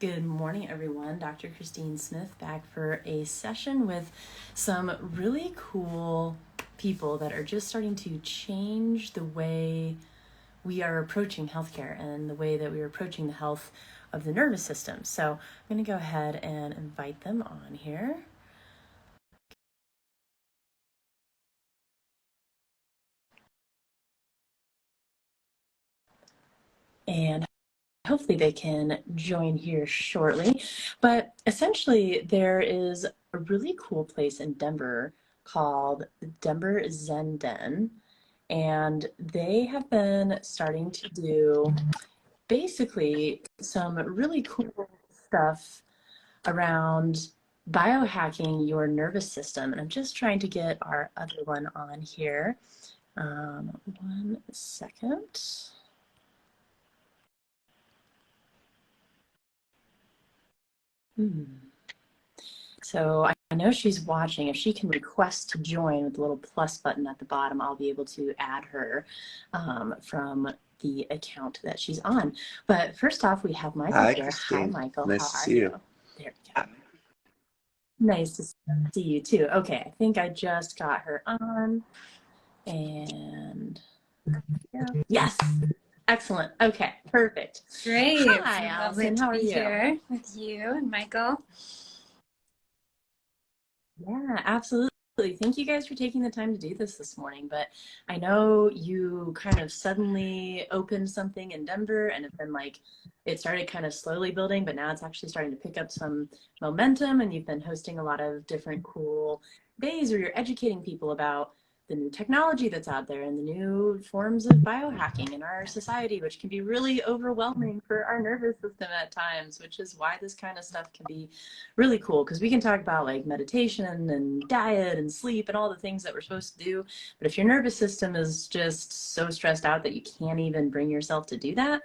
Good morning, everyone. Dr. Christine Smith back for a session with some really cool people that are just starting to change the way we are approaching healthcare and the way that we are approaching the health of the nervous system. So I'm going to go ahead and invite them on here. And hopefully they can join here shortly. But essentially, there is a really cool place in Denver called the Denver Zen Den. And they have been starting to do basically some really cool stuff around biohacking your nervous system. And I'm just trying to get our other one on here. 1 second. So I know she's watching. If she can request to join with the little plus button at the bottom, I'll be able to add her from the account that she's on. But first off, we have Michael here. Christine. Hi, Michael. Nice How to are see you? There we go. Nice to see you too. Okay, I think I just got her on. And yes, excellent. Okay, perfect. Great. Hi, Allison. How are you? Here with you and Michael. Yeah, absolutely. Thank you guys for taking the time to do this morning. But I know you kind of suddenly opened something in Denver and have been like, it started kind of slowly building, but now it's actually starting to pick up some momentum, and you've been hosting a lot of different cool days where you're educating people about the new technology that's out there and the new forms of biohacking in our society, which can be really overwhelming for our nervous system at times, which is why this kind of stuff can be really cool, because we can talk about like meditation and diet and sleep and all the things that we're supposed to do. But if your nervous system is just so stressed out that you can't even bring yourself to do that,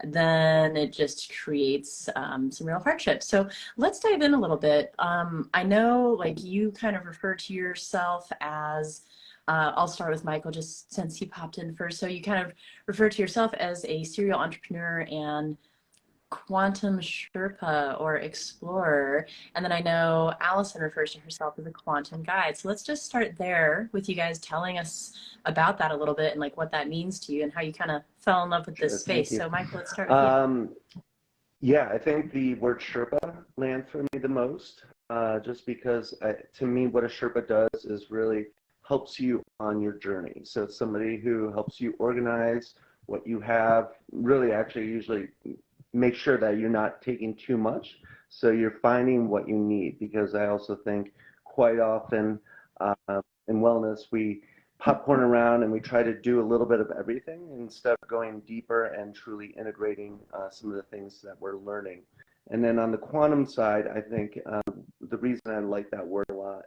then it just creates some real hardship. So let's dive in a little bit. I know like you kind of refer to yourself as I'll start with Michael just since he popped in first. So you kind of refer to yourself as a serial entrepreneur and quantum Sherpa or explorer. And then I know Allison refers to herself as a quantum guide. So let's just start there with you guys telling us about that a little bit and like what that means to you and how you kind of fell in love with this space. So Michael, let's start with you. Yeah, I think the word Sherpa lands for me the most, just because to me what a Sherpa does is really helps you on your journey. So it's somebody who helps you organize what you have, really actually usually make sure that you're not taking too much, so you're finding what you need. Because I also think quite often in wellness we popcorn around and we try to do a little bit of everything instead of going deeper and truly integrating some of the things that we're learning. And then on the quantum side, I think the reason I like that word a lot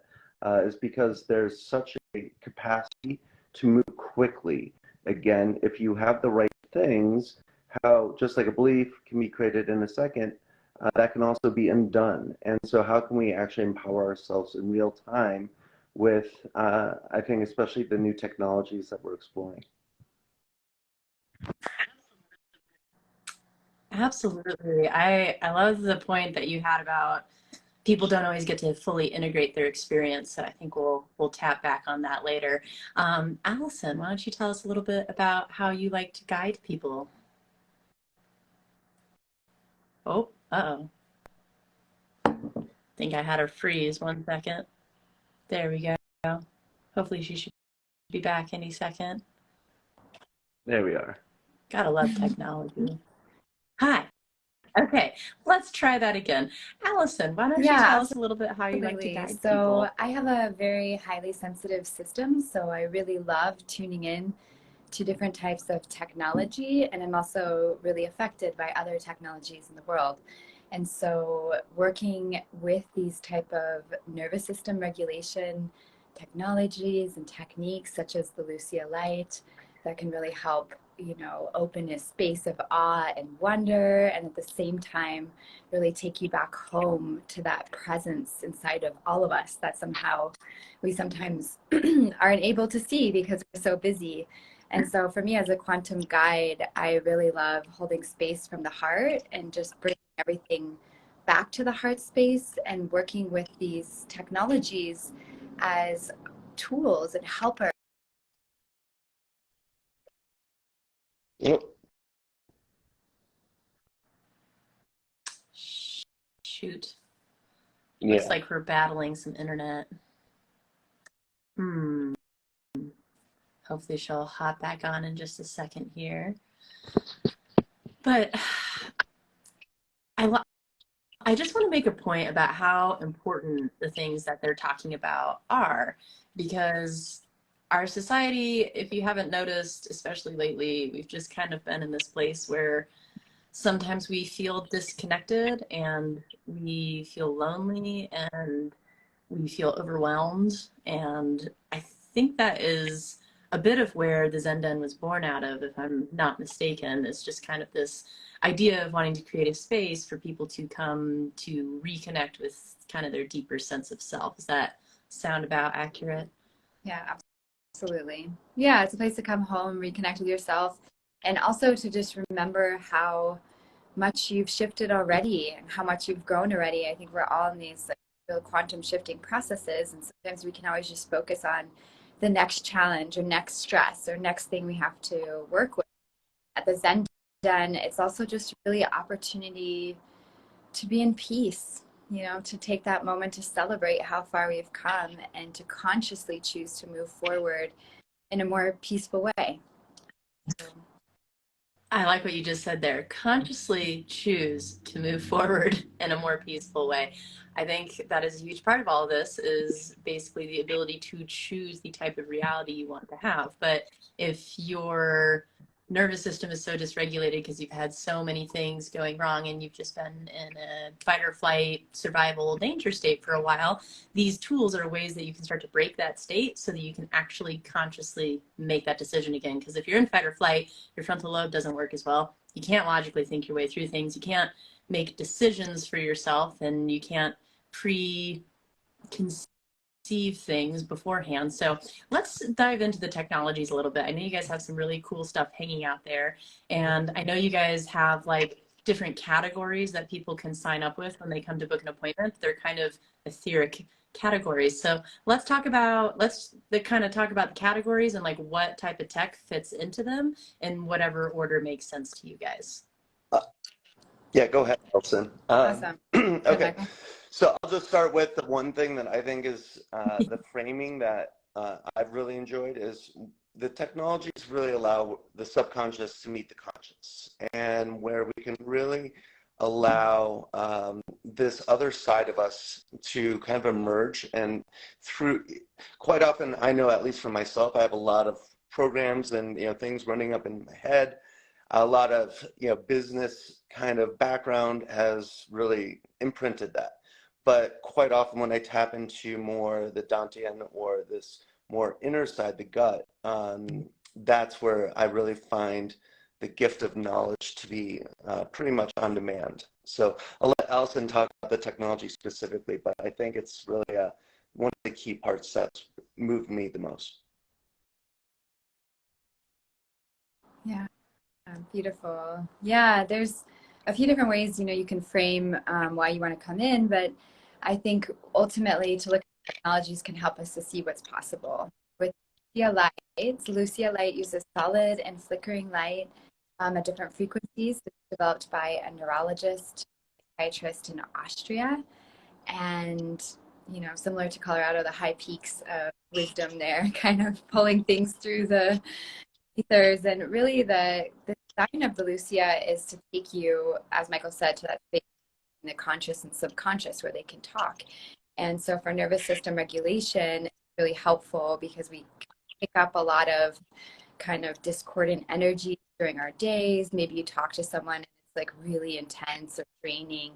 is because there's such a capacity to move quickly. Again, if you have the right things, how just like a belief can be created in a second, that can also be undone. And so how can we actually empower ourselves in real time with, I think, especially the new technologies that we're exploring? Absolutely. I love the point that you had about people don't always get to fully integrate their experience. So I think we'll tap back on that later. Allison, why don't you tell us a little bit about how you like to guide people? Oh, uh-oh. Think I had her freeze. 1 second. There we go. Hopefully she should be back any second. There we are. Gotta love technology. Hi. Okay, let's try that again. Allison, why don't you tell us a little bit how you like to guide people? So I have a very highly sensitive system, so I really love tuning in to different types of technology, and I'm also really affected by other technologies in the world. And so working with these type of nervous system regulation technologies and techniques such as the Lucia light that can really help, you know, open a space of awe and wonder, and at the same time really take you back home to that presence inside of all of us that somehow we sometimes aren't able to see because we're so busy. And so for me as a quantum guide, I really love holding space from the heart and just bringing everything back to the heart space and working with these technologies as tools and helpers. Yep. Shoot. Yeah. Looks like we're battling some internet. Hopefully she'll hop back on in just a second here. But I just want to make a point about how important the things that they're talking about are, because our society, if you haven't noticed, especially lately, we've just kind of been in this place where sometimes we feel disconnected and we feel lonely and we feel overwhelmed. And I think that is a bit of where the Zen Den was born out of, if I'm not mistaken. It's just kind of this idea of wanting to create a space for people to come to reconnect with kind of their deeper sense of self. Does that sound about accurate? Yeah, absolutely. Yeah, it's a place to come home, reconnect with yourself, and also to just remember how much you've shifted already and how much you've grown already. I think we're all in these like real quantum shifting processes, and sometimes we can always just focus on the next challenge or next stress or next thing we have to work with. At the Zen Den, it's also just really an opportunity to be in peace, to take that moment to celebrate how far we've come and to consciously choose to move forward in a more peaceful way. I like what you just said there. Consciously choose to move forward in a more peaceful way. I think that is a huge part of all of this, is basically the ability to choose the type of reality you want to have. But if your nervous system is so dysregulated because you've had so many things going wrong and you've just been in a fight or flight survival danger state for a while, these tools are ways that you can start to break that state so that you can actually consciously make that decision again. Because if you're in fight or flight, your frontal lobe doesn't work as well. You can't logically think your way through things. You can't make decisions for yourself, and you can't pre-conceive things beforehand. So let's dive into the technologies a little bit. I know you guys have some really cool stuff hanging out there, and I know you guys have like different categories that people can sign up with when they come to book an appointment. They're kind of etheric categories. So let's talk about the categories and like what type of tech fits into them in whatever order makes sense to you guys. Yeah, go ahead, Allison. Awesome. Okay, so I'll just start with the one thing that I think is the framing that I've really enjoyed is the technologies really allow the subconscious to meet the conscious, and where we can really allow this other side of us to kind of emerge. And through, quite often, I know, at least for myself, I have a lot of programs and things running up in my head. A lot of business kind of background has really imprinted that. But quite often when I tap into more the Dantian or this more inner side, the gut, that's where I really find the gift of knowledge to be pretty much on demand. So I'll let Allison talk about the technology specifically, but I think it's really one of the key parts that's moved me the most. Yeah, beautiful. Yeah, there's a few different ways, you can frame why you want to come in, but I think ultimately to look at technologies can help us to see what's possible. With Lucia Light uses solid and flickering light at different frequencies. It's developed by a neurologist, psychiatrist in Austria, and similar to Colorado, the high peaks of wisdom there, kind of pulling things through the ethers. And really the design of the Lucia is to take you, as Michael said, to that space in the conscious and subconscious where they can talk. And so for nervous system regulation, it's really helpful because we pick up a lot of kind of discordant energy during our days. Maybe you talk to someone and it's like really intense or draining,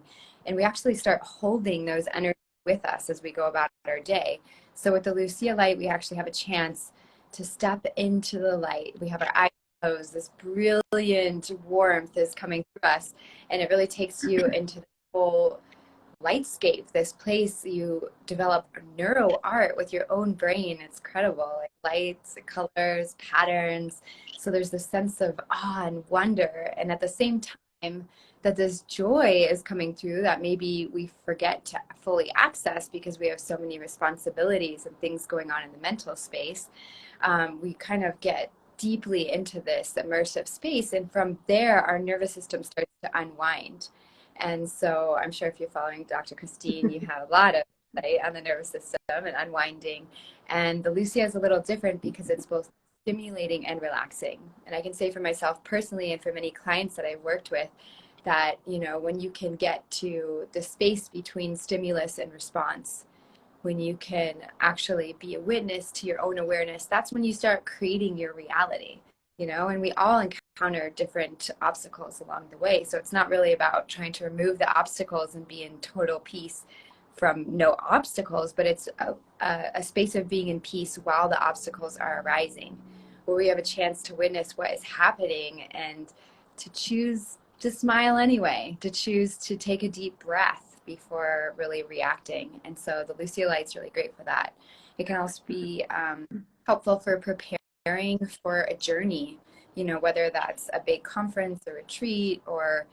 and we actually start holding those energies with us as we go about our day. So with the Lucia Light, we actually have a chance to step into the light. We have our eyes closed. This brilliant warmth is coming through us, and it really takes you into the whole lightscape, this place you develop neuro art with your own brain. It's incredible, like lights, colors, patterns. So there's this sense of awe and wonder, and at the same time that this joy is coming through that maybe we forget to fully access because we have so many responsibilities and things going on in the mental space. We kind of get deeply into this immersive space, and from there our nervous system starts to unwind. And so I'm sure if you're following Dr. Christine, you have a lot of insight on the nervous system and unwinding. And the Lucia is a little different because it's both stimulating and relaxing. And I can say for myself personally and for many clients that I've worked with that, you know, when you can get to the space between stimulus and response, when you can actually be a witness to your own awareness, that's when you start creating your reality, you know, and we all encounter different obstacles along the way. So it's not really about trying to remove the obstacles and be in total peace from no obstacles, but it's a space of being in peace while the obstacles are arising, where we have a chance to witness what is happening and to choose to smile anyway, to choose to take a deep breath before really reacting. And so the Lucia Light's really great for that. It can also be helpful for preparing for a journey, you know, whether that's a big conference or retreat or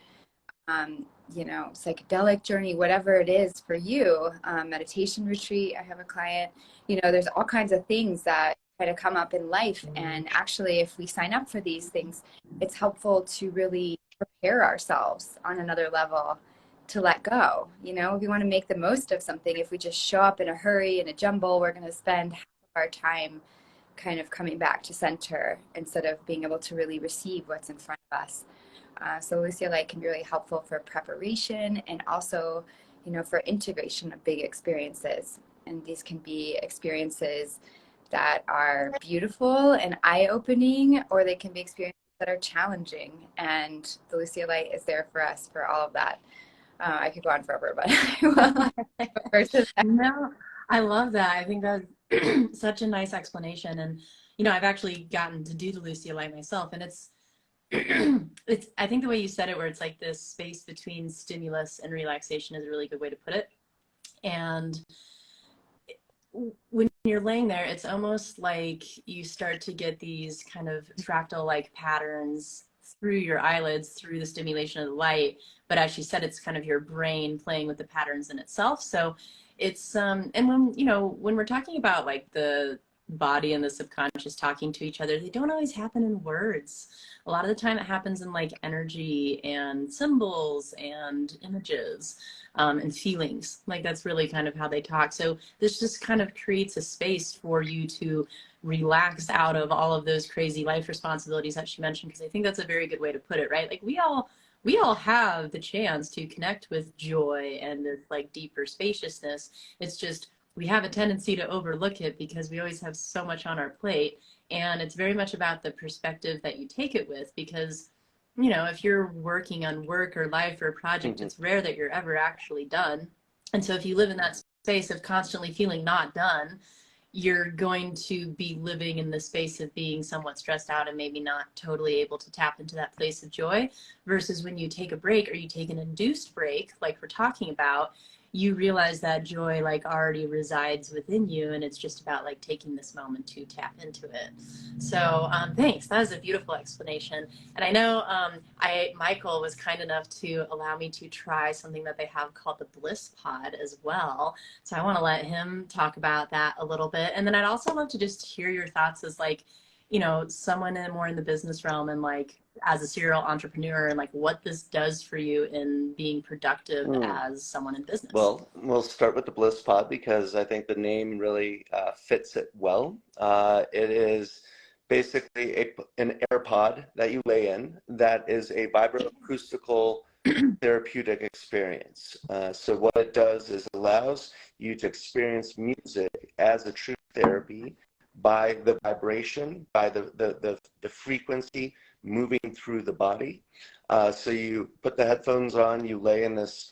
you know, psychedelic journey, whatever it is for you, meditation retreat. I have a client, you know, there's all kinds of things that kind of come up in life. And actually, if we sign up for these things, it's helpful to really prepare ourselves on another level to let go. You know, if we want to make the most of something, if we just show up in a hurry, in a jumble, we're going to spend half of our time kind of coming back to center instead of being able to really receive what's in front of us. So Lucia Light can be really helpful for preparation and also, you know, for integration of big experiences. And these can be experiences that are beautiful and eye-opening, or they can be experiences that are challenging. And the Lucia Light is there for us for all of that. I could go on forever, but No, I love that. I think that's such a nice explanation. And, you know, I've actually gotten to do the Lucia Light myself, and it's I think the way you said it, where it's like this space between stimulus and relaxation, is a really good way to put it. And when you're laying there, it's almost like you start to get these kind of fractal like patterns through your eyelids through the stimulation of the light. But as you said, it's kind of your brain playing with the patterns in itself. So it's and when, you know, when we're talking about like the body and the subconscious talking to each other, they don't always happen in words. A lot of the time it happens in like energy and symbols and images, and feelings. Like that's really kind of how they talk. So this just kind of creates a space for you to relax out of all of those crazy life responsibilities that she mentioned, because I think that's a very good way to put it, right? Like we all have the chance to connect with joy and this like deeper spaciousness. It's just we have a tendency to overlook it because we always have so much on our plate. And it's very much about the perspective that you take it with, because, you know, if you're working on work or life or a project, it's rare that you're ever actually done. And so if you live in that space of constantly feeling not done, you're going to be living in the space of being somewhat stressed out and maybe not totally able to tap into that place of joy. Versus when you take a break, or you take an induced break, like we're talking about, you realize that joy like already resides within you, and it's just about like taking this moment to tap into it. So thanks, that was a beautiful explanation. And I know Michael was kind enough to allow me to try something that they have called the Bliss Pod as well. So I want to let him talk about that a little bit. And then I'd also love to just hear your thoughts as like, you know, someone more in the business realm, and like as a serial entrepreneur, and like what this does for you in being productive as someone in business. Well, we'll start with the Bliss Pod because I think the name really fits it well. It is basically an AirPod that you lay in that is a vibroacoustical therapeutic experience. So what it does is allows you to experience music as a true therapy by the vibration, by the frequency moving through the body. So you put the headphones on, you lay in this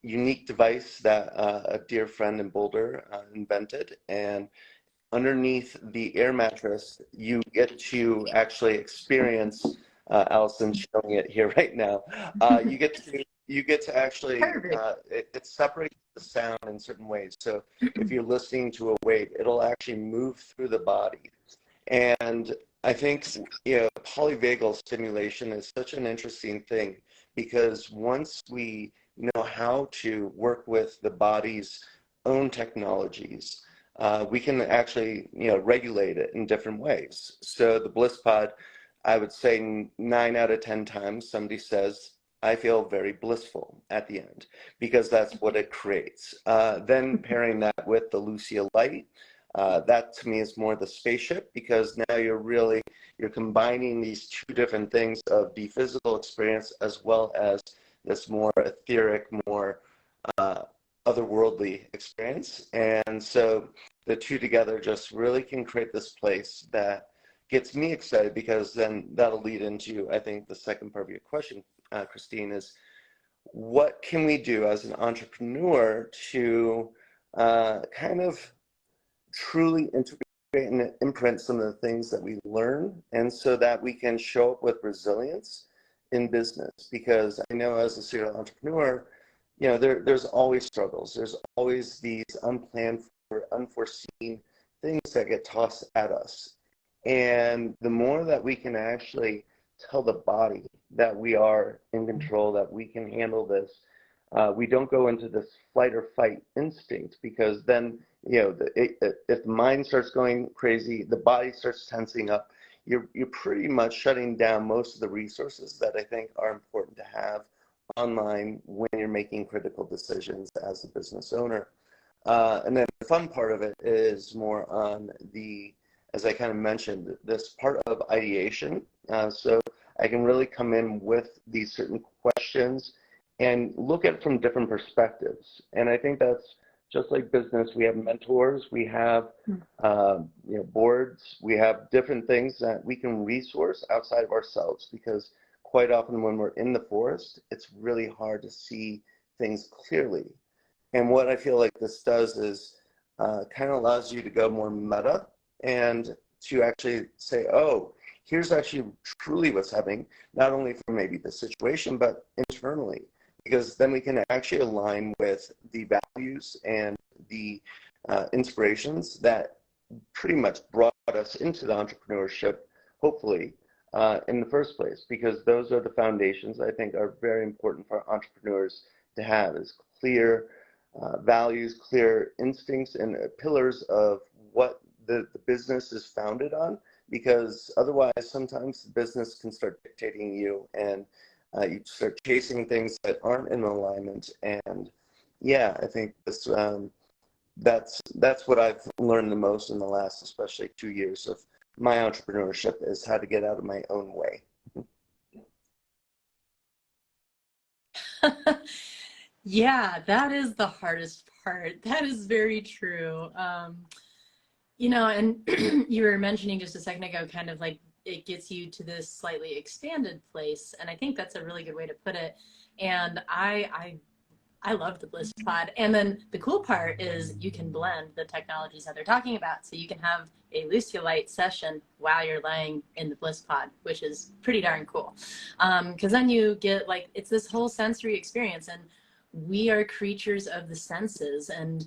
unique device that a dear friend in Boulder invented, and underneath the air mattress, you get to actually experience. Allison showing it here right now. You get to actually it separates the sound in certain ways. So if you're listening to a wave, it'll actually move through the body. And I think, you know, polyvagal stimulation is such an interesting thing because once we know how to work with the body's own technologies, we can actually, regulate it in different ways. So the Bliss Pod, I would say 9 out of 10 times somebody says, I feel very blissful at the end, because that's what it creates. Then pairing that with the Lucia Light, that to me is more the spaceship, because now you're combining these two different things of the physical experience as well as this more etheric, more otherworldly experience. And so the two together just really can create this place that gets me excited, because then that'll lead into, I think, the second part of your question, Christine, is what can we do as an entrepreneur to kind of truly integrate and imprint some of the things that we learn, and so that we can show up with resilience in business. Because I know as a serial entrepreneur, there's always struggles. There's always these unplanned or unforeseen things that get tossed at us. And the more that we can actually tell the body that we are in control, that we can handle this, we don't go into this flight or fight instinct, because then, if the mind starts going crazy, the body starts tensing up, you're pretty much shutting down most of the resources that I think are important to have online when you're making critical decisions as a business owner. And then the fun part of it is more on the, as I kind of mentioned, this part of ideation. So I can really come in with these certain questions and look at it from different perspectives. And I think that's just like business. We have mentors, we have boards, we have different things that we can resource outside of ourselves, because quite often when we're in the forest, it's really hard to see things clearly. And what I feel like this does is kind of allows you to go more meta, and to actually say, oh, here's actually truly what's happening, not only for maybe the situation, but internally. Because then we can actually align with the values and the inspirations that pretty much brought us into the entrepreneurship, hopefully, in the first place. Because those are the foundations I think are very important for entrepreneurs to have, is clear values, clear instincts, and pillars of what the business is founded on. Because otherwise, sometimes the business can start dictating you, and you start chasing things that aren't in alignment. And yeah, I think this, that's what I've learned the most in the last, especially 2 years of my entrepreneurship, is how to get out of my own way. Yeah, that is the hardest part. That is very true. And you were mentioning just a second ago, kind of like it gets you to this slightly expanded place. And I think that's a really good way to put it. And I love the Bliss Pod. And then the cool part is you can blend the technologies that they're talking about. So you can have a Lucia Light session while you're laying in the Bliss Pod, which is pretty darn cool. Because then you get it's this whole sensory experience, and we are creatures of the senses. And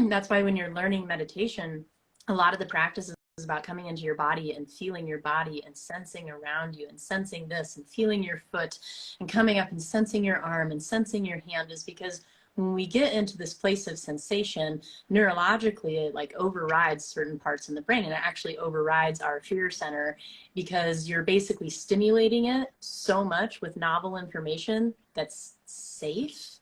that's why when you're learning meditation, a lot of the practice is about coming into your body and feeling your body and sensing around you and sensing this and feeling your foot and coming up and sensing your arm and sensing your hand, is because when we get into this place of sensation, neurologically, it overrides certain parts in the brain, and it actually overrides our fear center, because you're basically stimulating it so much with novel information that's safe,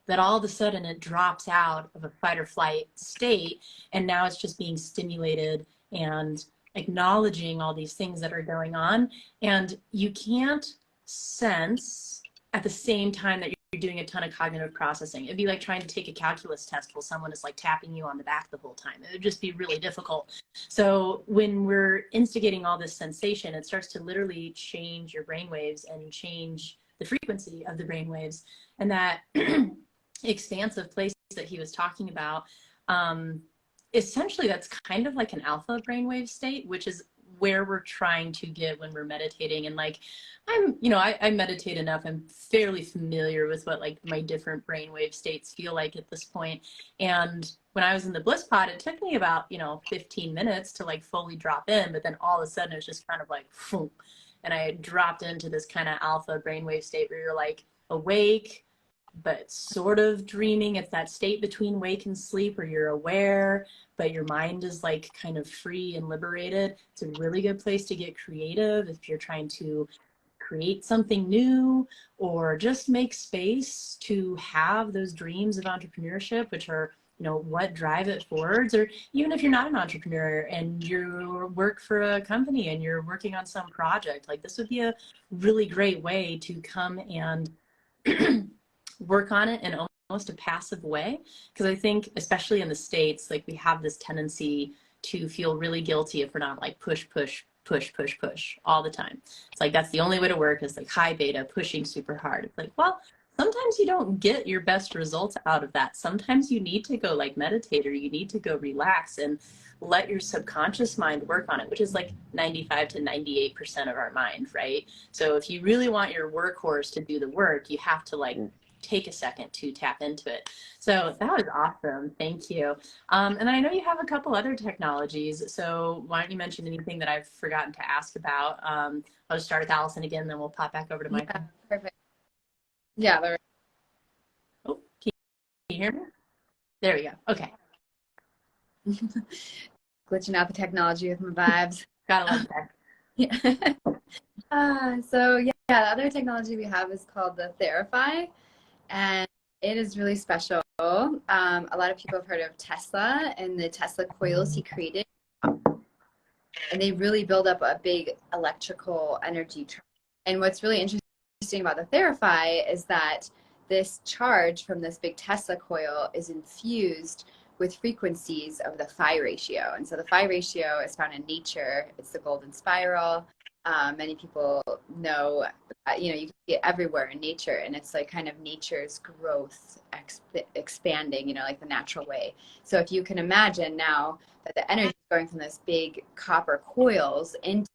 that all of a sudden it drops out of a fight or flight state, and now it's just being stimulated and acknowledging all these things that are going on. And you can't sense at the same time that you're doing a ton of cognitive processing. It'd be like trying to take a calculus test while someone is tapping you on the back the whole time. It would just be really difficult. So when we're instigating all this sensation, it starts to literally change your brainwaves and change the frequency of the brainwaves. And that expansive place that he was talking about, essentially that's kind of like an alpha brainwave state, which is where we're trying to get when we're meditating. And I meditate enough. I'm fairly familiar with what my different brainwave states feel like at this point. And when I was in the Bliss Pod, it took me about 15 minutes to fully drop in, but then all of a sudden it was just kind of boom. and I dropped into this kind of alpha brainwave state where you're like awake, but sort of dreaming. It's that state between wake and sleep where you're aware, but your mind is like kind of free and liberated. It's a really good place to get creative if you're trying to create something new or just make space to have those dreams of entrepreneurship, which are, you know, what drive it forwards. Or even if you're not an entrepreneur and you work for a company and you're working on some project, like this would be a really great way to come and work on it in almost a passive way. Because I think, especially in the States, like we have this tendency to feel really guilty if we're not like push, push, push, push, push all the time. It's like that's the only way to work is like high beta, pushing super hard. It's like, well, sometimes you don't get your best results out of that. Sometimes you need to go like meditate, or you need to go relax and let your subconscious mind work on it, which is like 95 to 98% of our mind, right? So if you really want your workhorse to do the work, you have to like take a second to tap into it. So that was awesome. Thank you. And I know you have a couple other technologies. So why don't you mention anything that I've forgotten to ask about? I'll just start with Allison again, then we'll pop back over to Michael. Yeah, perfect. Yeah. Oh, can you hear me? There we go. Okay. Glitching out the technology with my vibes. Gotta love that. Yeah. So yeah, the other technology we have is called the Therify, and it is really special. A lot of people have heard of Tesla and the Tesla coils he created, and they really build up a big electrical energy charge. And what's really interesting about the Therify is that this charge from this big Tesla coil is infused with frequencies of the phi ratio. And so the phi ratio is found in nature. It's the golden spiral. Many people know that, you know, you can see it everywhere in nature, and it's like kind of nature's growth expanding, you know, like the natural way. So if you can imagine now that the energy is going from this big copper coils into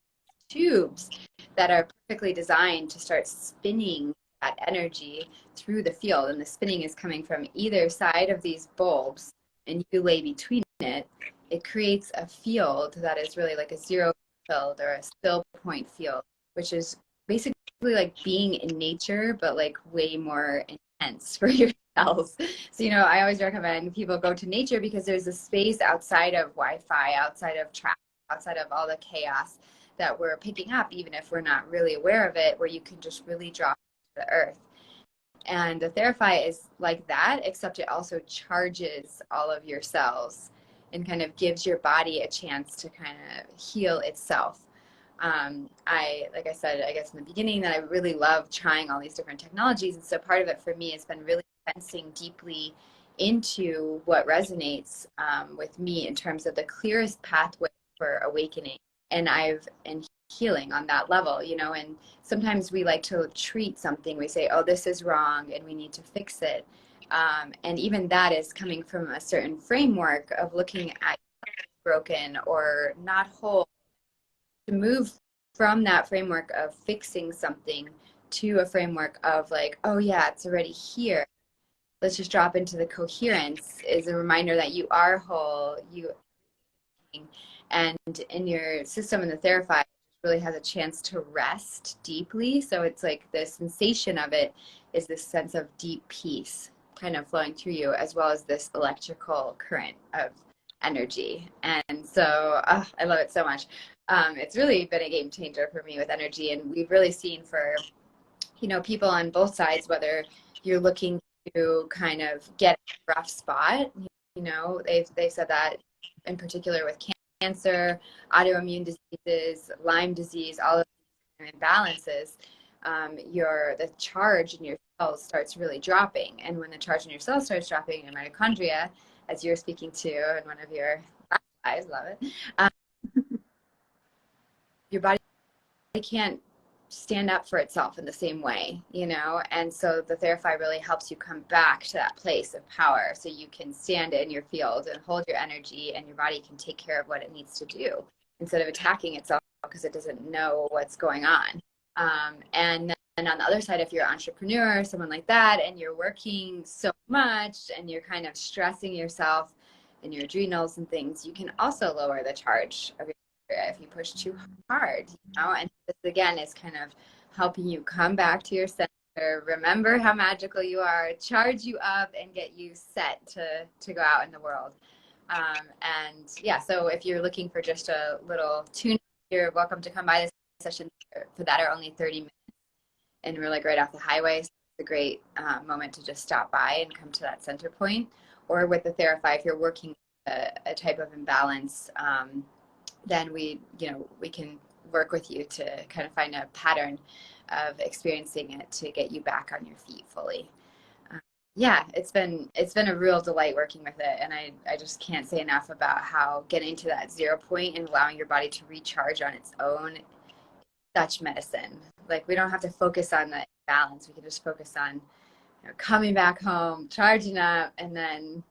tubes that are perfectly designed to start spinning that energy through the field, and the spinning is coming from either side of these bulbs, and you lay between it, it creates a field that is really like a zero field or a still point field, which is basically like being in nature, but like way more intense for your cells. So, you know, I always recommend people go to nature because there's a space outside of Wi-Fi, outside of traffic, outside of all the chaos that we're picking up, even if we're not really aware of it, where you can just really drop to the earth. And the Therify is like that, except it also charges all of your cells and kind of gives your body a chance to kind of heal itself. Like I said, I guess in the beginning, that I really love trying all these different technologies. And so part of it for me has been really sensing deeply into what resonates with me in terms of the clearest pathway for awakening. And healing on that level, you know, and sometimes we like to treat something. We say, oh, this is wrong and we need to fix it. And even that is coming from a certain framework of looking at broken or not whole. To move from that framework of fixing something to a framework of like, oh yeah, it's already here. Let's just drop into the coherence is a reminder that you are whole, and in your system in the Therify really has a chance to rest deeply. So it's like the sensation of it is this sense of deep peace kind of flowing through you, as well as this electrical current of energy. And so I love it so much. It's really been a game changer for me with energy. And we've really seen for, you know, people on both sides, whether you're looking to kind of get a rough spot, you know, they've said that in particular with cancer, autoimmune diseases, Lyme disease, all of these imbalances, the charge in your cells starts really dropping. And when the charge in your cells starts dropping, your mitochondria, as you're speaking to in one of your slides, love it, your body can't stand up for itself in the same way, you know. And so the Therify really helps you come back to that place of power, so you can stand in your field and hold your energy, and your body can take care of what it needs to do instead of attacking itself because it doesn't know what's going on. And then on the other side, if you're an entrepreneur, someone like that, and you're working so much and you're kind of stressing yourself and your adrenals and things, you can also lower the charge of your if you push too hard, you know. And this again is kind of helping you come back to your center, remember how magical you are, charge you up, and get you set to go out in the world. And yeah, so if you're looking for just a little tune, you're welcome to come by. This session for that are only 30 minutes, and we're like right off the highway. So it's a great moment to just stop by and come to that center point. Or with the Therify, if you're working a type of imbalance, then we can work with you to kind of find a pattern of experiencing it to get you back on your feet fully. Yeah, it's been a real delight working with it, and I just can't say enough about how getting to that 0 point and allowing your body to recharge on its own, such medicine. Like, we don't have to focus on the balance. We can just focus on coming back home, charging up, and then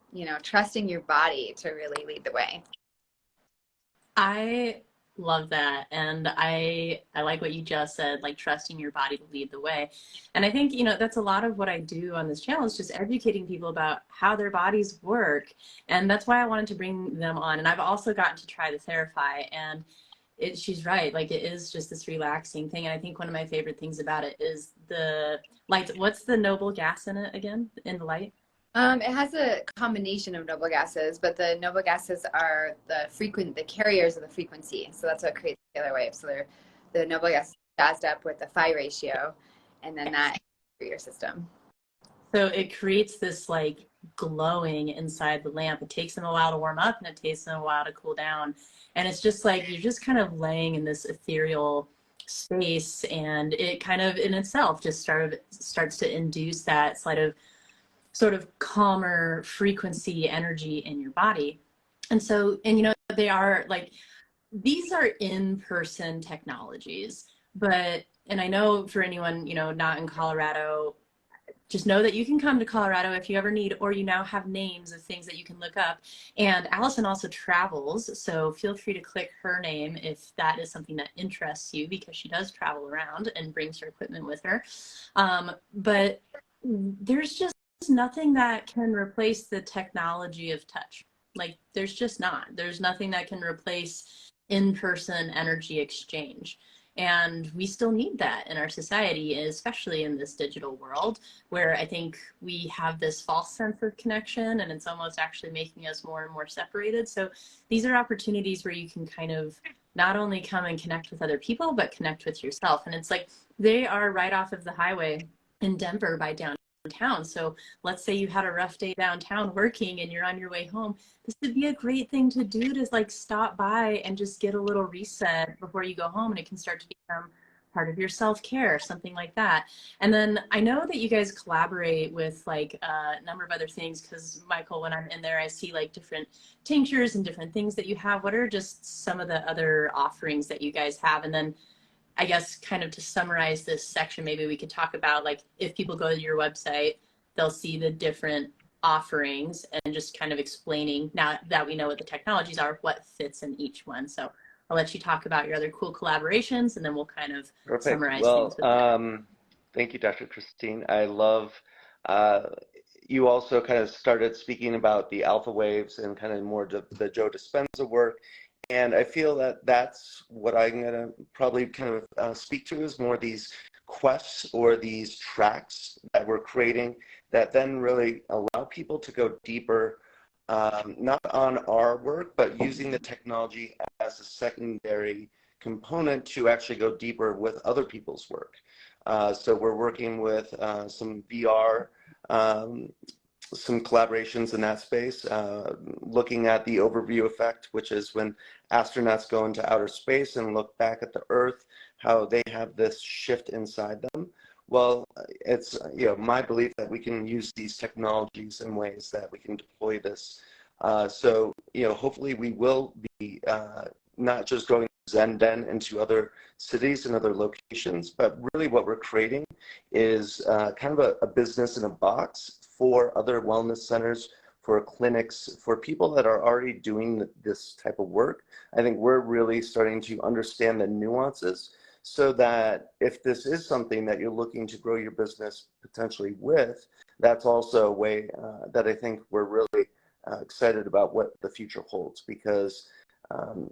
trusting your body to really lead the way. I love that. And I like what you just said, like trusting your body to lead the way. And I think, that's a lot of what I do on this channel is just educating people about how their bodies work. And that's why I wanted to bring them on. And I've also gotten to try the Therify, and she's right. Like, it is just this relaxing thing. And I think one of my favorite things about it is the lights. What's the noble gas in it again, in the light? It has a combination of noble gases, but the noble gases are the carriers of the frequency. So that's what creates the scalar wave. So the noble gas jazzed up with the phi ratio, and then that for your system. So it creates this like glowing inside the lamp. It takes them a while to warm up, and it takes them a while to cool down. And it's just like you're just kind of laying in this ethereal space, and it kind of in itself just starts to induce that sort of calmer frequency energy in your body. And so, and they are like, these are in-person technologies, and I know for anyone, not in Colorado, just know that you can come to Colorado if you ever need, or you now have names of things that you can look up. And Allison also travels, so feel free to click her name if that is something that interests you, because she does travel around and brings her equipment with her. But there's just nothing that can replace the technology of touch. Like, there's nothing that can replace in-person energy exchange. And we still need that in our society, especially in this digital world, where I think we have this false sense of connection, and it's almost actually making us more and more separated. So these are opportunities where you can kind of not only come and connect with other people, but connect with yourself. And it's like, they are right off of the highway in Denver by downtown. So let's say you had a rough day downtown working and you're on your way home. This would be a great thing to do, to like stop by and just get a little reset before you go home, and it can start to become part of your self-care, something like that. And then I know that you guys collaborate with like a number of other things, because Michael, when I'm in there, I see like different tinctures and different things that you have. What are just some of the other offerings that you guys have? And then I guess kind of to summarize this section, maybe we could talk about, like, if people go to your website, they'll see the different offerings, and just kind of explaining, now that we know what the technologies are, what fits in each one. So I'll let you talk about your other cool collaborations, and then we'll kind of summarize things with that. Thank you, Dr. Christine. I love, you also kind of started speaking about the alpha waves and kind of more the Joe Dispenza work. And I feel that that's what I'm going to probably kind of speak to, is more these quests or these tracks that we're creating that then really allow people to go deeper, not on our work, but using the technology as a secondary component to actually go deeper with other people's work. So we're working with some VR, some collaborations in that space, looking at the overview effect, which is when astronauts go into outer space and look back at the Earth, how they have this shift inside them. Well, it's my belief that we can use these technologies in ways that we can deploy this. So hopefully we will be not just growing Zen Den into other cities and other locations, but really what we're creating is kind of a business in a box for other wellness centers, for clinics, for people that are already doing this type of work. I think we're really starting to understand the nuances, so that if this is something that you're looking to grow your business potentially with, that's also a way that I think we're really excited about what the future holds. Because um,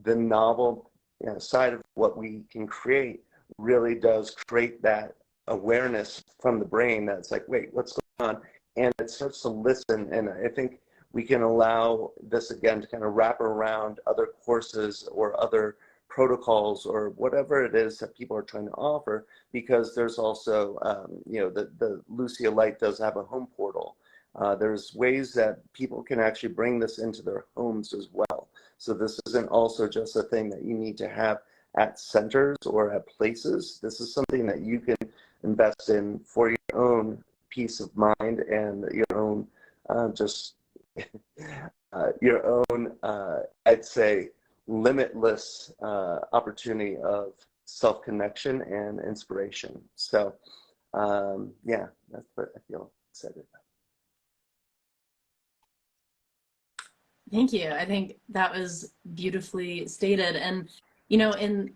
the novel side of what we can create really does create that awareness from the brain that's like, wait, what's going on? And it starts to listen. And I think we can allow this again to kind of wrap around other courses or other protocols or whatever it is that people are trying to offer, because there's also, the Lucia Light does have a home portal. There's ways that people can actually bring this into their homes as well. So this isn't also just a thing that you need to have at centers or at places. This is something that you can invest in for your own peace of mind and your own your own, I'd say, limitless opportunity of self-connection and inspiration. So yeah, that's what I feel excited about. Thank you. I think that was beautifully stated. And, you know, in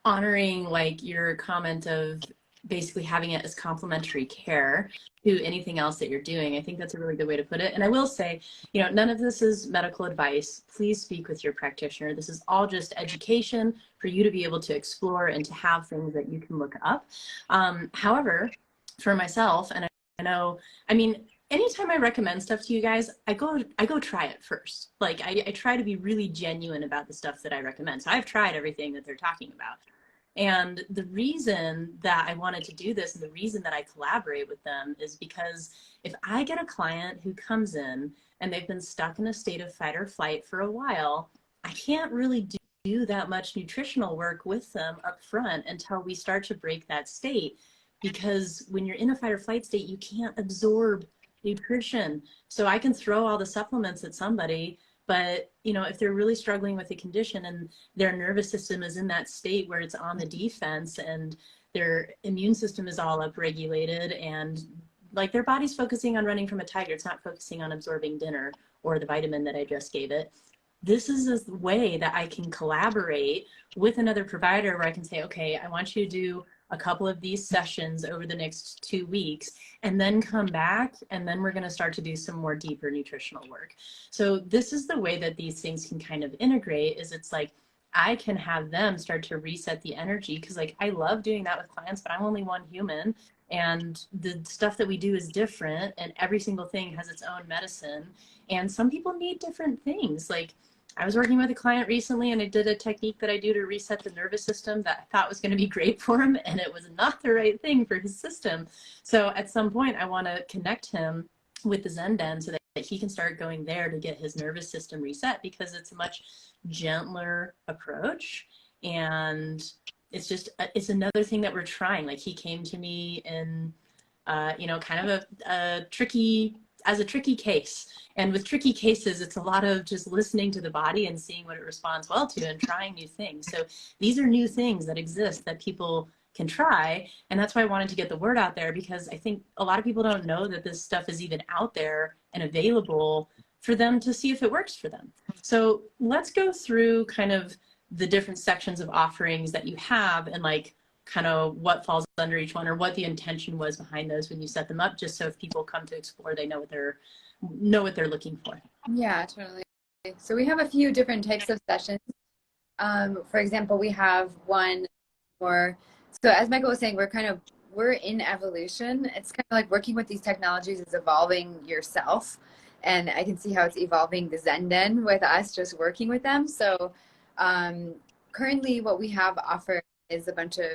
honoring like your comment of basically having it as complementary care to anything else that you're doing, I think that's a really good way to put it. And I will say, you know, none of this is medical advice. Please speak with your practitioner. This is all just education for you to be able to explore and to have things that you can look up. However, for myself, and I know, I mean, anytime I recommend stuff to you guys, I go try it first. Like I try to be really genuine about the stuff that I recommend. So I've tried everything that they're talking about. And the reason that I wanted to do this and the reason that I collaborate with them is because if I get a client who comes in and they've been stuck in a state of fight or flight for a while, I can't really do that much nutritional work with them up front until we start to break that state. Because when you're in a fight or flight state, you can't absorb nutrition. So I can throw all the supplements at somebody, but you know, if they're really struggling with a condition and their nervous system is in that state where it's on the defense and their immune system is all upregulated and like their body's focusing on running from a tiger, it's not focusing on absorbing dinner or the vitamin that I just gave it. This is a way that I can collaborate with another provider where I can say, okay, I want you to do a couple of these sessions over the next 2 weeks and then come back and then we're going to start to do some more deeper nutritional work. So this is the way that these things can kind of integrate, is it's like I can have them start to reset the energy, because like I love doing that with clients, but I'm only one human and the stuff that we do is different and every single thing has its own medicine and some people need different things. Like I was working with a client recently and I did a technique that I do to reset the nervous system that I thought was going to be great for him, and it was not the right thing for his system. So at some point I want to connect him with the Zen Den so that he can start going there to get his nervous system reset, because it's a much gentler approach. And it's just, it's another thing that we're trying. Like he came to me in, kind of a tricky case. And with tricky cases, it's a lot of just listening to the body and seeing what it responds well to and trying new things. So these are new things that exist that people can try. And that's why I wanted to get the word out there, because I think a lot of people don't know that this stuff is even out there and available for them to see if it works for them. So let's go through kind of the different sections of offerings that you have and like kind of what falls under each one, or what the intention was behind those when you set them up, just so if people come to explore, they know what they're looking for. Yeah, totally. So we have a few different types of sessions. For example, we have one more. So as Michael was saying, we're in evolution. It's kind of like working with these technologies is evolving yourself. And I can see how it's evolving the Zen Den with us just working with them. So currently what we have offered is a bunch of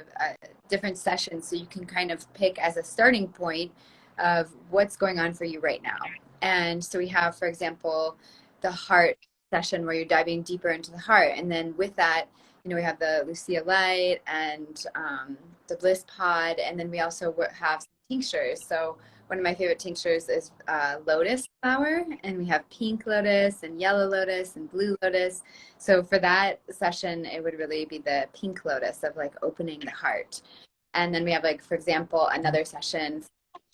different sessions. So you can kind of pick as a starting point of what's going on for you right now. And so we have, for example, the heart session where you're diving deeper into the heart. And then with that, we have the Lucia Light and the Bliss Pod. And then we also have some tinctures. So one of my favorite tinctures is lotus flower, and we have pink lotus and yellow lotus and blue lotus. So for that session, it would really be the pink lotus of like opening the heart. And then we have, like, for example, another session,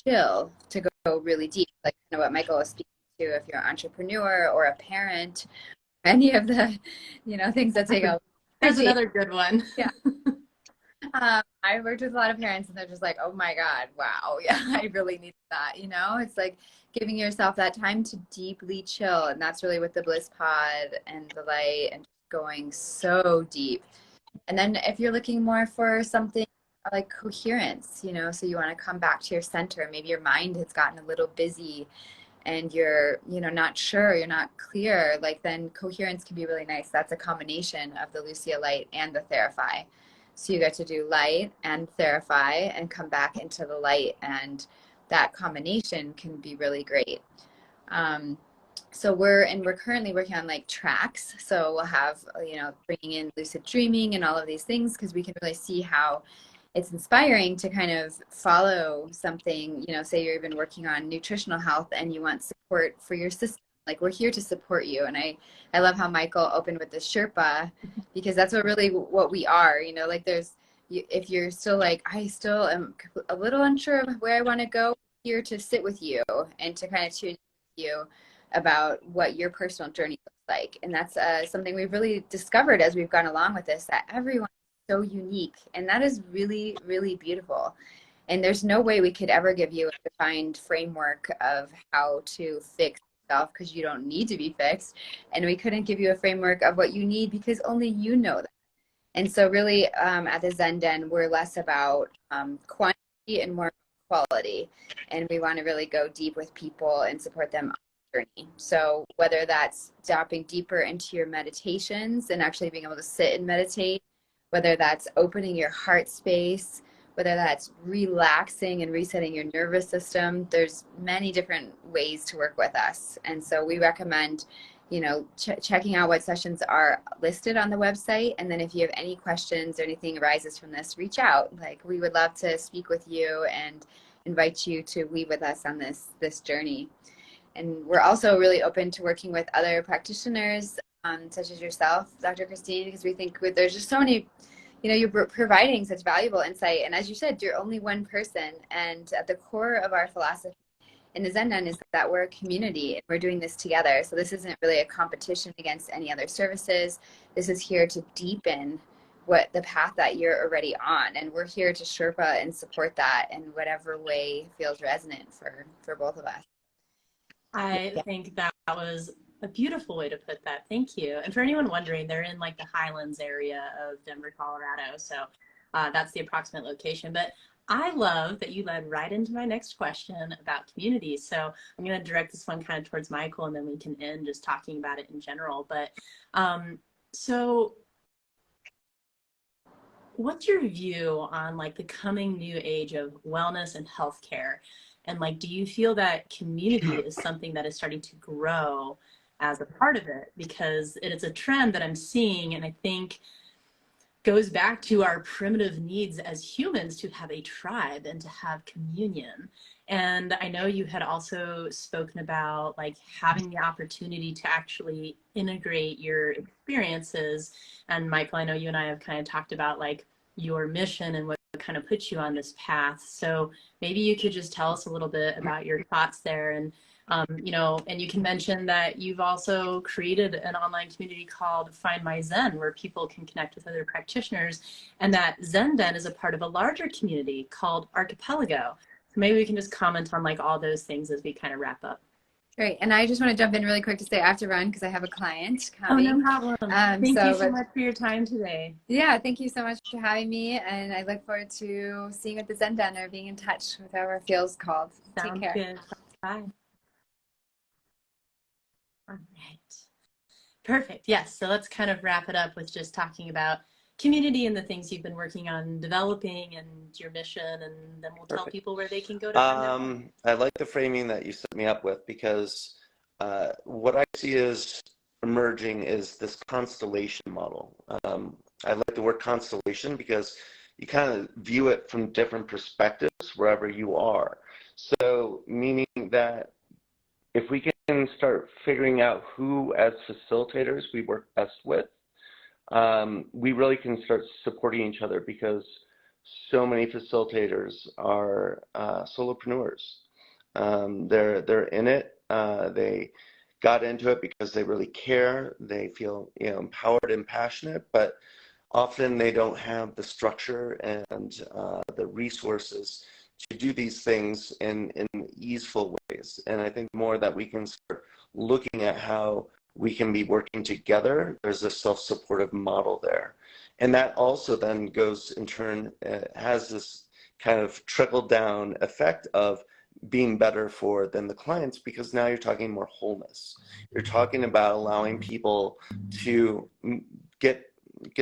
chill, to go really deep, like kind of what Michael was speaking to. If you're an entrepreneur or a parent, any of the things that take a There's another good one. Yeah. I worked with a lot of parents and they're just like, oh my God, wow. Yeah, I really need that. It's like giving yourself that time to deeply chill. And that's really with the Bliss Pod and the light and going so deep. And then if you're looking more for something like coherence, so you want to come back to your center, maybe your mind has gotten a little busy and you're, not sure, you're not clear, like then coherence can be really nice. That's a combination of the Lucia light and the Therify. So you get to do light and Therify and come back into the light, and that combination can be really great. Um, so we're currently working on like tracks. So we'll have, bringing in lucid dreaming and all of these things because we can really see how it's inspiring to kind of follow something, say you're even working on nutritional health and you want support for your system. Like we're here to support you. And I love how Michael opened with the Sherpa because that's what we are, like if you're still like, I still am a little unsure of where I want to go, here to sit with you and to kind of tune with you about what your personal journey looks like. And that's something we've really discovered as we've gone along with this, that everyone so unique, and that is really, really beautiful. And there's no way we could ever give you a defined framework of how to fix yourself because you don't need to be fixed, and we couldn't give you a framework of what you need because only you know that. And so really at the Zen Den, we're less about quantity and more quality, and we want to really go deep with people and support them on the journey. So whether that's dropping deeper into your meditations and actually being able to sit and meditate, whether that's opening your heart space, whether that's relaxing and resetting your nervous system, there's many different ways to work with us. And so we recommend, checking out what sessions are listed on the website. And then if you have any questions or anything arises from this, reach out. Like we would love to speak with you and invite you to weave with us on this journey. And we're also really open to working with other practitioners, such as yourself, Dr. Christine, because we think there's just so many, you're providing such valuable insight. And as you said, you're only one person. And at the core of our philosophy in the Zen Den is that we're a community and we're doing this together. So this isn't really a competition against any other services. This is here to deepen what the path that you're already on. And we're here to Sherpa and support that in whatever way feels resonant for both of us. I think that was a beautiful way to put that. Thank you. And for anyone wondering, they're in like the Highlands area of Denver, Colorado. So that's the approximate location. But I love that you led right into my next question about community. So I'm going to direct this one kind of towards Michael, and then we can end just talking about it in general. But so what's your view on like the coming new age of wellness and healthcare? And like, do you feel that community is something that is starting to grow as a part of it? Because it is a trend that I'm seeing, and I think goes back to our primitive needs as humans to have a tribe and to have communion. And I know you had also spoken about like having the opportunity to actually integrate your experiences. And Michael, I know you and I have kind of talked about like your mission and what kind of put you on this path. So maybe you could just tell us a little bit about your thoughts there. And and you can mention that you've also created an online community called Find My Zen, where people can connect with other practitioners, and that Zen Den is a part of a larger community called Archipelago. So maybe we can just comment on like all those things as we kind of wrap up. Great. And I just want to jump in really quick to say I have to run because I have a client coming. Oh, no problem. Thank you so much for your time today. Yeah, thank you so much for having me. And I look forward to seeing what the Zen Den or being in touch with whoever feels called. Sounds Take care. good. Bye. All right. Perfect. Yes. So let's kind of wrap it up with just talking about community and the things you've been working on developing and your mission, and then we'll tell people where they can go to find out. I like the framing that you set me up with, because what I see is emerging is this constellation model. I like the word constellation because you kind of view it from different perspectives wherever you are. So meaning that if we can start figuring out who as facilitators we work best with, we really can start supporting each other, because so many facilitators are solopreneurs. They're in it. They got into it because they really care. They feel empowered and passionate, but often they don't have the structure and the resources to do these things in easeful ways. And I think more that we can start looking at how we can be working together. There's a self-supportive model there. And that also then goes in turn, has this kind of trickle down effect of being better for then the clients, because now you're talking more wholeness. You're talking about allowing people to get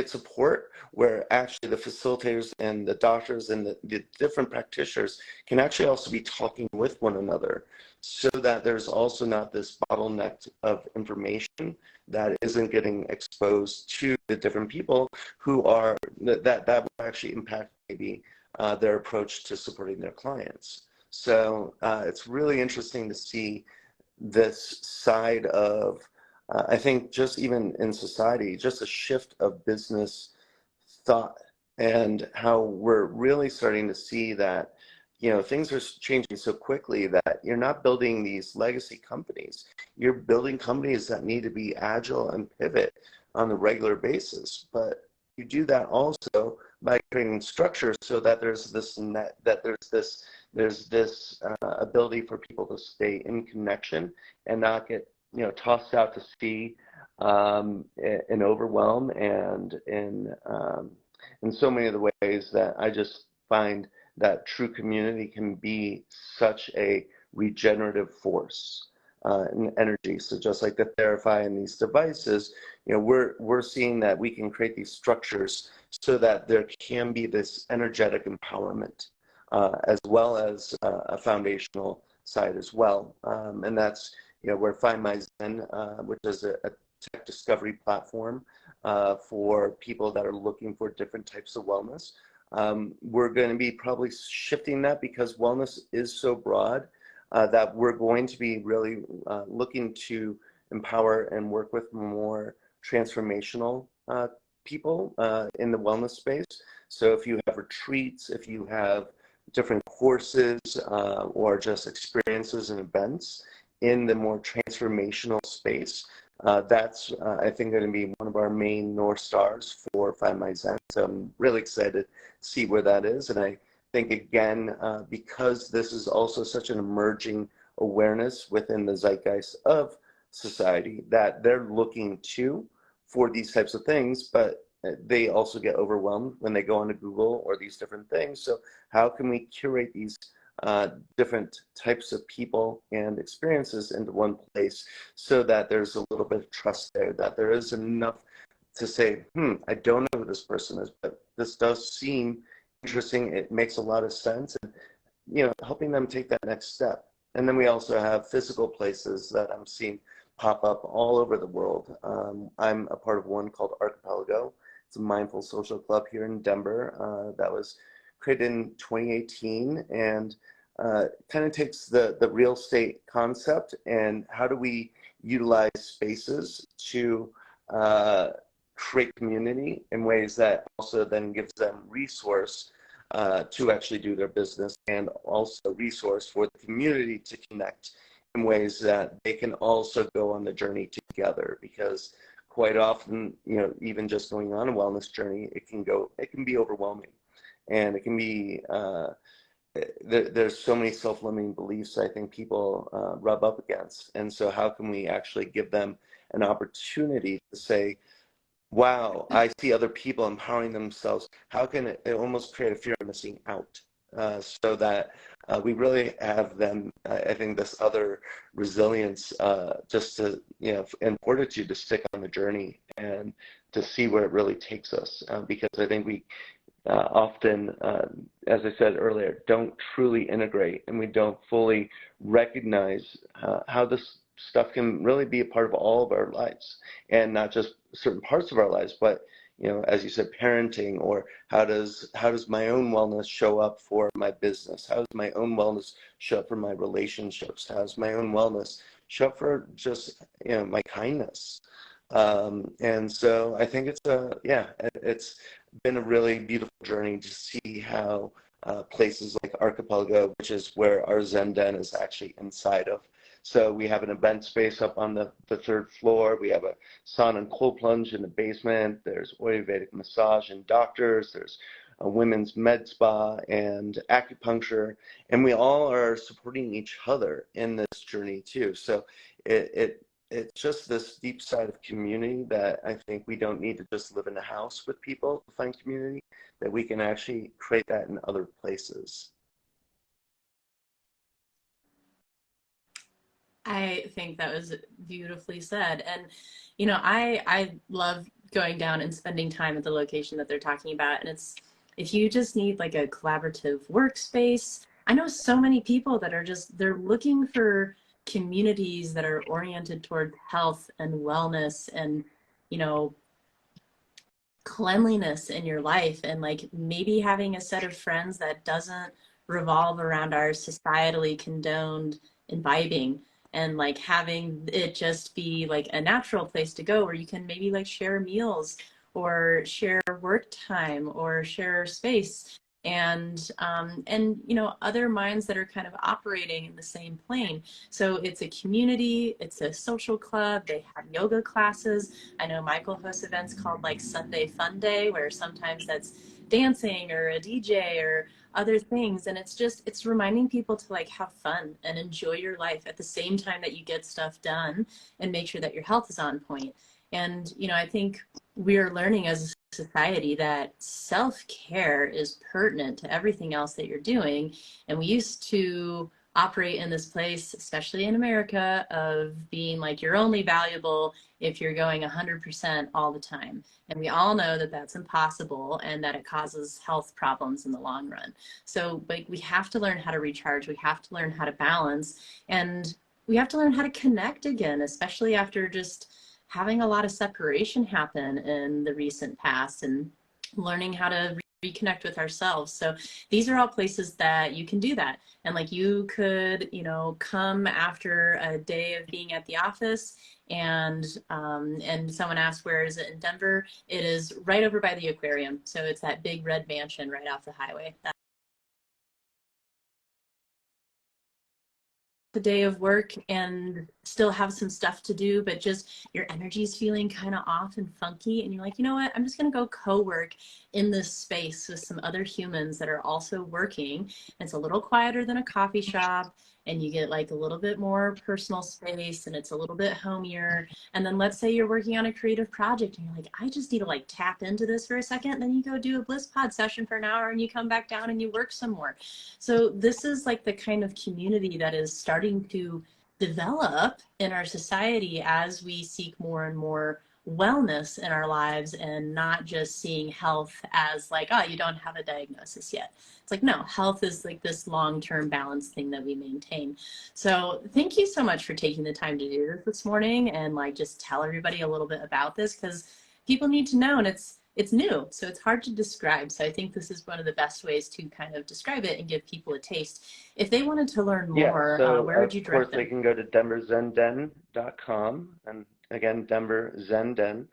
support where actually the facilitators and the doctors and the different practitioners can actually also be talking with one another, so that there's also not this bottleneck of information that isn't getting exposed to the different people who are that will actually impact maybe their approach to supporting their clients. So it's really interesting to see this side of I think just even in society, just a shift of business thought, and how we're really starting to see that, you know, things are changing so quickly that you're not building these legacy companies. You're building companies that need to be agile and pivot on a regular basis. But you do that also by creating structure so that there's this net, that there's this ability for people to stay in connection and not get, you know, tossed out to sea in overwhelm and in so many of the ways that I just find that true community can be such a regenerative force in energy. So just like the Therify and these devices, you know, we're seeing that we can create these structures so that there can be this energetic empowerment as well as a foundational side as well. And that's, you know, where Find My Zen, which is a tech discovery platform for people that are looking for different types of wellness. We're going to be probably shifting that because wellness is so broad that we're going to be really looking to empower and work with more transformational people in the wellness space. So if you have retreats, if you have different courses or just experiences and events in the more transformational space, that's, I think, going to be one of our main North Stars for Find My Zen. So I'm really excited to see where that is. And I think, again, because this is also such an emerging awareness within the zeitgeist of society, that they're looking to for these types of things, but they also get overwhelmed when they go onto Google or these different things. So how can we curate these different types of people and experiences into one place so that there's a little bit of trust there, that there is enough to say, I don't know who this person is, but this does seem interesting. It makes a lot of sense, and, you know, helping them take that next step. And then we also have physical places that I'm seeing pop up all over the world. I'm a part of one called Archipelago. It's a mindful social club here in Denver that was created in 2018, and kind of takes the real estate concept and how do we utilize spaces to create community in ways that also then gives them resource to actually do their business, and also resource for the community to connect in ways that they can also go on the journey together. Because quite often, you know, even just going on a wellness journey, it can be overwhelming, and it can be there's so many self-limiting beliefs I think people rub up against. And so how can we actually give them an opportunity to say, wow, I see other people empowering themselves. How can it almost create a fear of missing out, so that we really have them, I think, this other resilience just to, you know, and fortitude to stick on the journey and to see where it really takes us. Because I think we often, as I said earlier, don't truly integrate, and we don't fully recognize how this stuff can really be a part of all of our lives, and not just certain parts of our lives, but, you know, as you said, parenting, or how does my own wellness show up for my business? How does my own wellness show up for my relationships? How does my own wellness show up for just, you know, my kindness? And so I think it's been a really beautiful journey to see how places like Archipelago, which is where our Zen Den is actually inside of, So we have an event space up on the third floor. We have a sauna and cold plunge in the basement. There's Ayurvedic massage and doctors. There's a women's med spa and acupuncture, and we all are supporting each other in this journey too. So it's just this deep side of community that I think we don't need to just live in a house with people to find community, that we can actually create that in other places. I think that was beautifully said. And, you know, I love going down and spending time at the location that they're talking about. And it's, if you just need like a collaborative workspace, I know so many people that are just, they're looking for communities that are oriented toward health and wellness and, you know, cleanliness in your life, and like maybe having a set of friends that doesn't revolve around our societally condoned imbibing, and like having it just be like a natural place to go where you can maybe like share meals or share work time or share space, and you know, other minds that are kind of operating in the same plane. So it's a community, it's a social club, they have yoga classes. I know Michael hosts events called like Sunday Fun Day, where sometimes that's dancing or a DJ or other things. And it's just, it's reminding people to like have fun and enjoy your life at the same time that you get stuff done and make sure that your health is on point. And, you know, I think we're learning as a society that self-care is pertinent to everything else that you're doing. And we used to operate in this place, especially in America, of being like you're only valuable if you're going 100% all the time. And we all know that that's impossible and that it causes health problems in the long run. So like we have to learn how to recharge, we have to learn how to balance, and we have to learn how to connect again, especially after just having a lot of separation happen in the recent past, and learning how to reconnect with ourselves. So these are all places that you can do that. And like you could, you know, come after a day of being at the office, and someone asked, where is it in Denver? It is right over by the aquarium. So it's that big red mansion right off the highway. The day of work and still have some stuff to do, but just your energy's feeling kind of off and funky, and you're like, you know what, I'm just going to go co-work in this space with some other humans that are also working. It's a little quieter than a coffee shop, and you get like a little bit more personal space, and it's a little bit homier. And then let's say you're working on a creative project and you're like, I just need to like tap into this for a second, and then you go do a bliss pod session for an hour and you come back down and you work some more. So this is like the kind of community that is starting to develop in our society as we seek more and more wellness in our lives, and not just seeing health as like, oh, you don't have a diagnosis yet. It's like, no, health is like this long-term balance thing that we maintain. So thank you so much for taking the time to do this morning, and like just tell everybody a little bit about this, because people need to know, and it's new, so it's hard to describe. So I think this is one of the best ways to kind of describe it and give people a taste. If they wanted to learn more, So where would you of course direct they them? can go to denverzenden.com, and again, Denver Zen Den.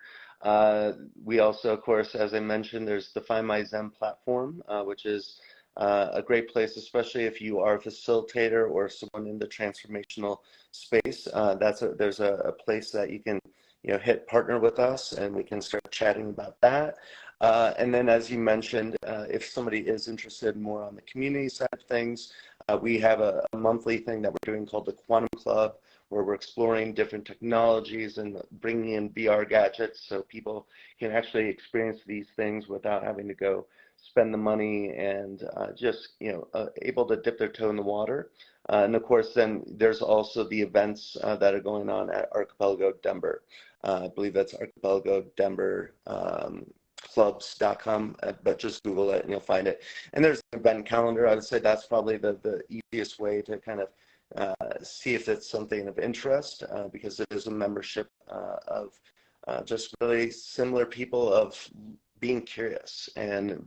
We also, of course, as I mentioned, there's the Find My Zen platform, which is a great place, especially if you are a facilitator or someone in the transformational space. There's a place that you can, you know, hit partner with us, and we can start chatting about that. And then, as you mentioned, if somebody is interested more on the community side of things, we have a monthly thing that we're doing called the Quantum Club, where we're exploring different technologies and bringing in VR gadgets so people can actually experience these things without having to go spend the money, and just, you know, able to dip their toe in the water. And of course, then there's also the events that are going on at Archipelago Denver. I believe that's Archipelago Denver. Clubs.com, but just Google it and you'll find it. And there's an event calendar. I would say that's probably the easiest way to kind of see if it's something of interest, because it is a membership of just really similar people of being curious,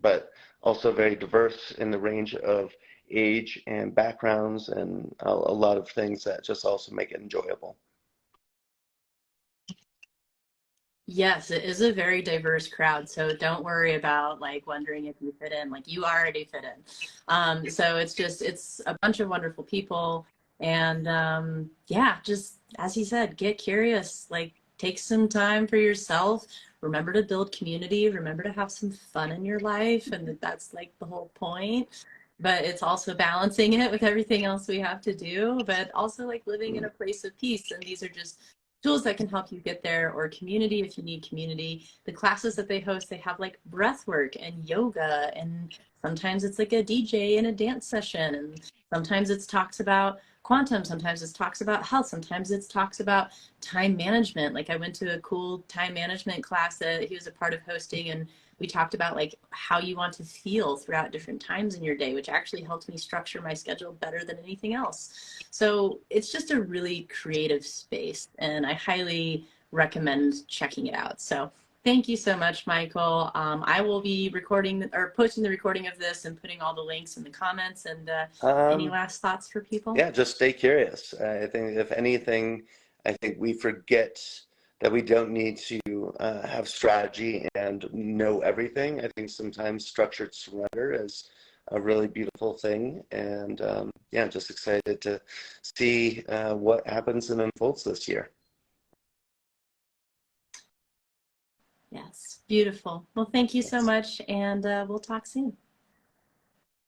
but also very diverse in the range of age and backgrounds, and a lot of things that just also make it enjoyable. Yes, it is a very diverse crowd. So don't worry about like wondering if you fit in. Like you already fit in. So it's just, it's a bunch of wonderful people. And yeah, just as he said, get curious, like take some time for yourself. Remember to build community, remember to have some fun in your life, and that's like the whole point. But it's also balancing it with everything else we have to do, but also like living in a place of peace. And these are just tools that can help you get there, or community if you need community. The classes that they host, they have like breath work and yoga, and sometimes it's like a DJ and a dance session, and sometimes it's talks about quantum, sometimes it talks about health, sometimes it talks about time management. Like I went to a cool time management class that he was a part of hosting, and we talked about like how you want to feel throughout different times in your day, which actually helped me structure my schedule better than anything else. So it's just a really creative space, and I highly recommend checking it out. So thank you so much, Michael. I will be recording or posting the recording of this and putting all the links in the comments. And any Um, last thoughts for people? yeah, just stay curious. I think if anything, I think we forget that we don't need to have strategy and know everything. I think sometimes structured surrender is a really beautiful thing. And yeah, just excited to see what happens and unfolds this year. Yes, beautiful. Well, thank you so Thanks. much, and we'll talk soon.